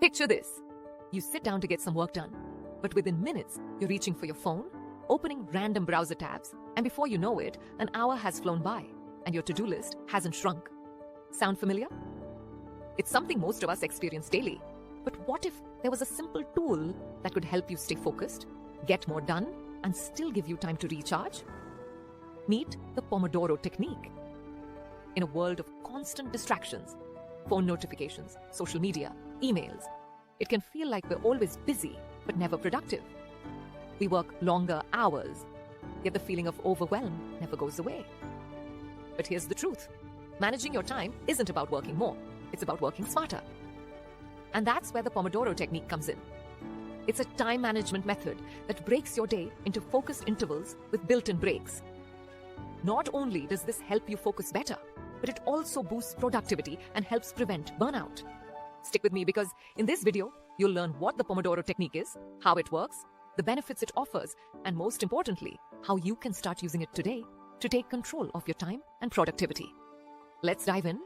Picture this. You sit down to get some work done, but within minutes, you're reaching for your phone, opening random browser tabs, and before you know it, an hour has flown by, and your to-do list hasn't shrunk. Sound familiar? It's something most of us experience daily. But what if there was a simple tool that could help you stay focused, get more done, and still give you time to recharge? Meet the Pomodoro Technique. In a world of constant distractions, phone notifications, social media, emails, it can feel like we're always busy but never productive. We work longer hours, yet the feeling of overwhelm never goes away. But here's the truth. Managing your time isn't about working more, it's about working smarter. And that's where the Pomodoro Technique comes in. It's a time management method that breaks your day into focused intervals with built-in breaks. Not only does this help you focus better, but it also boosts productivity and helps prevent burnout. Stick with me because in this video, you'll learn what the Pomodoro Technique is, how it works, the benefits it offers, and most importantly, how you can start using it today to take control of your time and productivity. Let's dive in.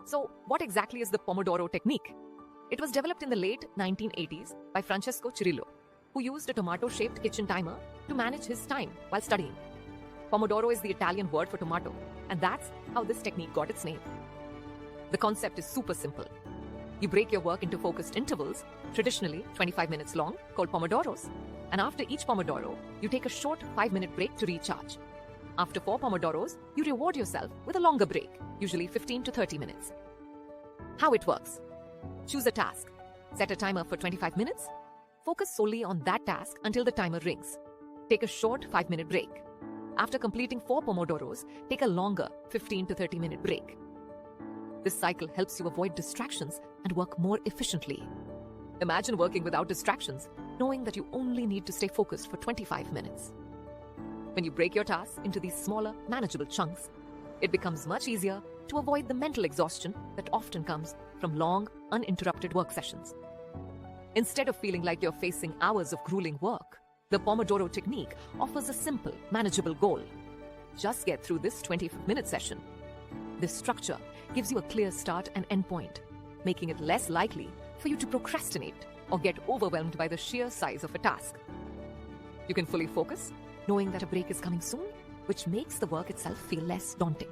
So, what exactly is the Pomodoro Technique? It was developed in the late 1980s by Francesco Cirillo, who used a tomato-shaped kitchen timer to manage his time while studying. Pomodoro is the Italian word for tomato, and that's how this technique got its name. The concept is super simple. You break your work into focused intervals, traditionally 25 minutes long, called Pomodoros, and after each Pomodoro, you take a short 5-minute break to recharge. After 4 Pomodoros, you reward yourself with a longer break, usually 15 to 30 minutes. How it works. Choose a task. Set a timer for 25 minutes. Focus solely on that task until the timer rings. Take a short 5-minute break. After completing 4 Pomodoros, take a longer 15 to 30-minute break. This cycle helps you avoid distractions and work more efficiently. Imagine working without distractions, knowing that you only need to stay focused for 25 minutes. When you break your tasks into these smaller, manageable chunks, it becomes much easier to avoid the mental exhaustion that often comes from long, uninterrupted work sessions. Instead of feeling like you're facing hours of grueling work, the Pomodoro Technique offers a simple, manageable goal. Just get through this 25-minute session. This structure gives you a clear start and end point, making it less likely for you to procrastinate or get overwhelmed by the sheer size of a task. You can fully focus, knowing that a break is coming soon, which makes the work itself feel less daunting.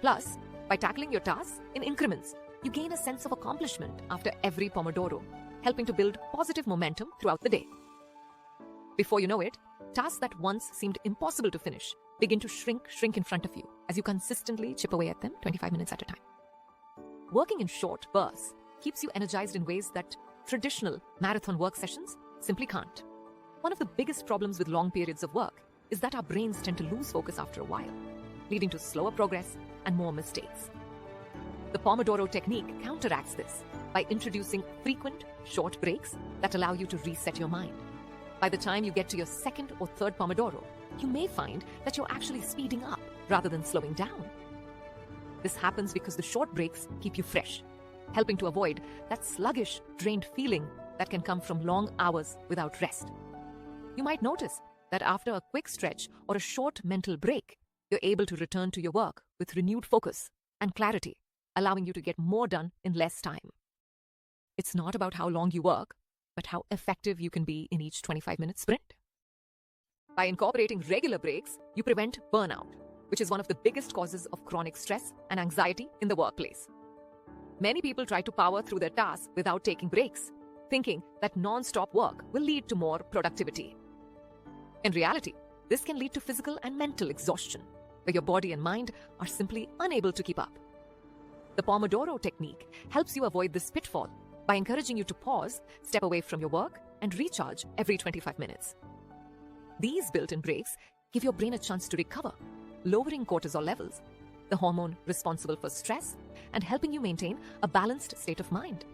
Plus, by tackling your tasks in increments, you gain a sense of accomplishment after every Pomodoro, helping to build positive momentum throughout the day. Before you know it, tasks that once seemed impossible to finish begin to shrink in front of you as you consistently chip away at them 25 minutes at a time. Working in short bursts keeps you energized in ways that traditional marathon work sessions simply can't. One of the biggest problems with long periods of work is that our brains tend to lose focus after a while, leading to slower progress and more mistakes. The Pomodoro Technique counteracts this by introducing frequent, short breaks that allow you to reset your mind. By the time you get to your second or third Pomodoro, you may find that you're actually speeding up rather than slowing down. This happens because the short breaks keep you fresh, helping to avoid that sluggish, drained feeling that can come from long hours without rest. You might notice that after a quick stretch or a short mental break, you're able to return to your work with renewed focus and clarity, allowing you to get more done in less time. It's not about how long you work, but how effective you can be in each 25-minute sprint. By incorporating regular breaks, you prevent burnout, which is one of the biggest causes of chronic stress and anxiety in the workplace. Many people try to power through their tasks without taking breaks, thinking that non-stop work will lead to more productivity. In reality, this can lead to physical and mental exhaustion, where your body and mind are simply unable to keep up. The Pomodoro Technique helps you avoid this pitfall by encouraging you to pause, step away from your work, and recharge every 25 minutes. These built-in breaks give your brain a chance to recover, lowering cortisol levels, the hormone responsible for stress, and helping you maintain a balanced state of mind.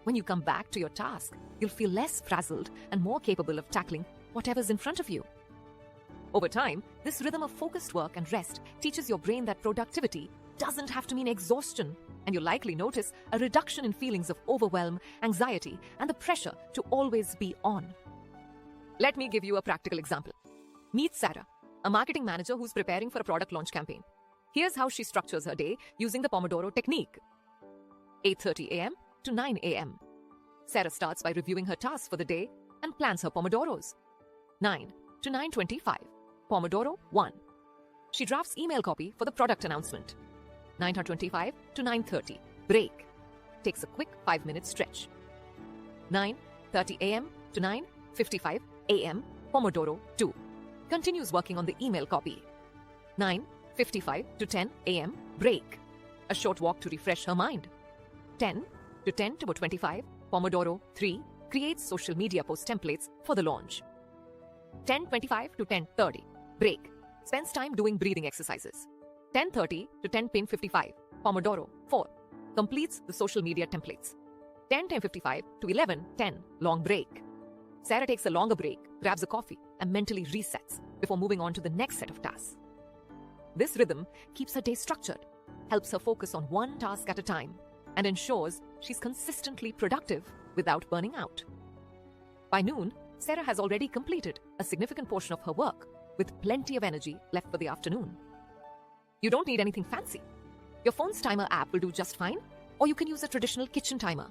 When you come back to your task, you'll feel less frazzled and more capable of tackling whatever's in front of you. Over time, this rhythm of focused work and rest teaches your brain that productivity doesn't have to mean exhaustion, and you'll likely notice a reduction in feelings of overwhelm, anxiety, and the pressure to always be on. Let me give you a practical example. Meet Sarah, a marketing manager who's preparing for a product launch campaign. Here's how she structures her day using the Pomodoro Technique. 8:30 a.m., to 9 a.m. Sarah starts by reviewing her tasks for the day and plans her Pomodoros. 9 to 9:25, Pomodoro 1. She drafts email copy for the product announcement. 9:25 to 9:30, break. Takes a quick 5-minute stretch. 9:30 a.m. to 9:55 a.m., Pomodoro 2. Continues working on the email copy. 9:55 to 10 a.m., break. A short walk to refresh her mind. 10 to 10:25, Pomodoro 3 creates social media post templates for the launch. 10:25 to 10:30, break. Spends time doing breathing exercises. 10:30 to 10:55, Pomodoro 4 completes the social media templates. 10:55 to 11:10, long break. Sarah takes a longer break, grabs a coffee, and mentally resets before moving on to the next set of tasks. This rhythm keeps her day structured, helps her focus on one task at a time, and ensures she's consistently productive without burning out. By noon, Sarah has already completed a significant portion of her work with plenty of energy left for the afternoon. You don't need anything fancy. Your phone's timer app will do just fine, or you can use a traditional kitchen timer.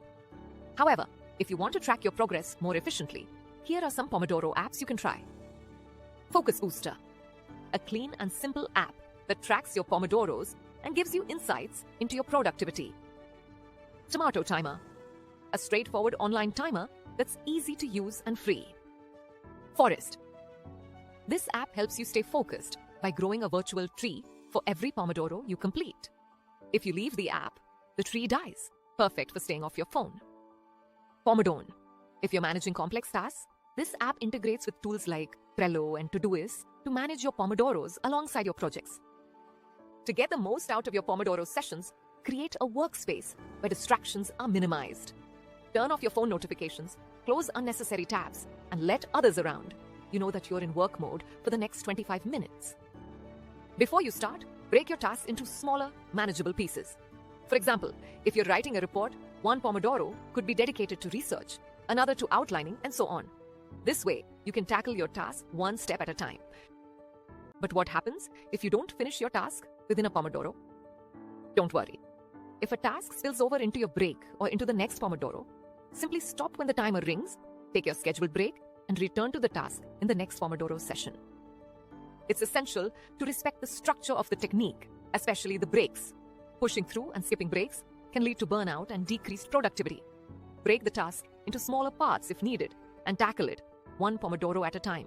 However, if you want to track your progress more efficiently, here are some Pomodoro apps you can try. Focus Booster, a clean and simple app that tracks your Pomodoros and gives you insights into your productivity. Tomato Timer, a straightforward online timer that's easy to use and free. Forest. This app helps you stay focused by growing a virtual tree for every Pomodoro you complete. If you leave the app, the tree dies, perfect for staying off your phone. Pomodoro. If you're managing complex tasks, this app integrates with tools like Trello and Todoist to manage your Pomodoros alongside your projects. To get the most out of your Pomodoro sessions, create a workspace where distractions are minimized. Turn off your phone notifications, close unnecessary tabs, and let others around. You know that you're in work mode for the next 25 minutes. Before you start, break your tasks into smaller, manageable pieces. For example, if you're writing a report, one Pomodoro could be dedicated to research, another to outlining, and so on. This way, you can tackle your task one step at a time. But what happens if you don't finish your task within a Pomodoro? Don't worry. If a task spills over into your break or into the next Pomodoro, simply stop when the timer rings, take your scheduled break, and return to the task in the next Pomodoro session. It's essential to respect the structure of the technique, especially the breaks. Pushing through and skipping breaks can lead to burnout and decreased productivity. Break the task into smaller parts if needed and tackle it one Pomodoro at a time.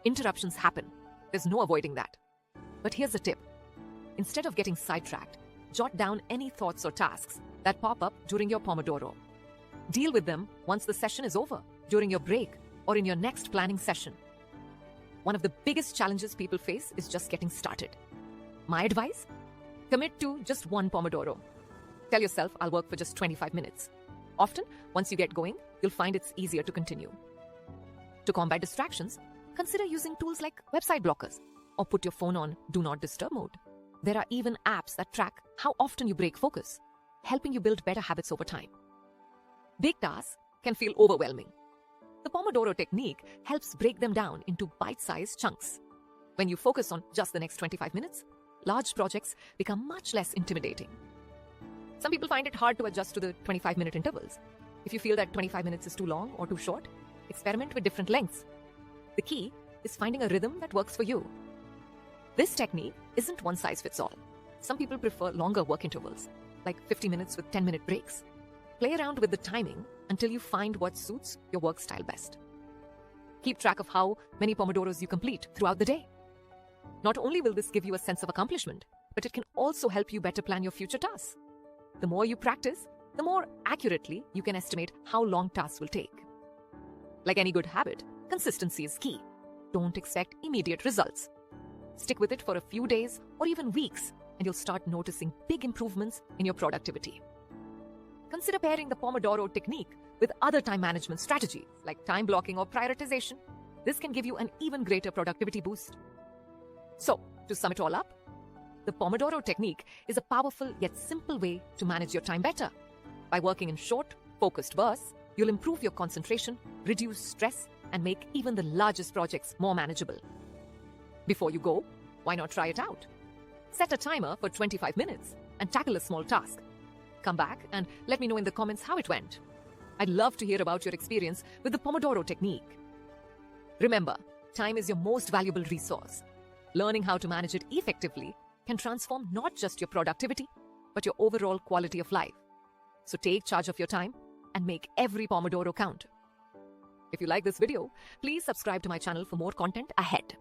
Interruptions happen. There's no avoiding that. But here's a tip. Instead of getting sidetracked, jot down any thoughts or tasks that pop up during your Pomodoro. Deal with them once the session is over, during your break, or in your next planning session. One of the biggest challenges people face is just getting started. My advice? Commit to just one Pomodoro. Tell yourself, I'll work for just 25 minutes. Often, once you get going, you'll find it's easier to continue. To combat distractions, consider using tools like website blockers or put your phone on Do Not Disturb mode. There are even apps that track how often you break focus, helping you build better habits over time. Big tasks can feel overwhelming. The Pomodoro Technique helps break them down into bite-sized chunks. When you focus on just the next 25 minutes, large projects become much less intimidating. Some people find it hard to adjust to the 25-minute intervals. If you feel that 25 minutes is too long or too short, experiment with different lengths. The key is finding a rhythm that works for you. This technique isn't one size fits all. Some people prefer longer work intervals, like 50 minutes with 10-minute breaks. Play around with the timing until you find what suits your work style best. Keep track of how many Pomodoros you complete throughout the day. Not only will this give you a sense of accomplishment, but it can also help you better plan your future tasks. The more you practice, the more accurately you can estimate how long tasks will take. Like any good habit, consistency is key. Don't expect immediate results. Stick with it for a few days or even weeks, and you'll start noticing big improvements in your productivity. Consider pairing the Pomodoro Technique with other time management strategies like time blocking or prioritization. This can give you an even greater productivity boost. So, to sum it all up, the Pomodoro Technique is a powerful yet simple way to manage your time better. By working in short, focused bursts, you'll improve your concentration, reduce stress, and make even the largest projects more manageable. Before you go, why not try it out? Set a timer for 25 minutes and tackle a small task. Come back and let me know in the comments how it went. I'd love to hear about your experience with the Pomodoro Technique. Remember, time is your most valuable resource. Learning how to manage it effectively can transform not just your productivity, but your overall quality of life. So take charge of your time and make every Pomodoro count. If you like this video, please subscribe to my channel for more content ahead.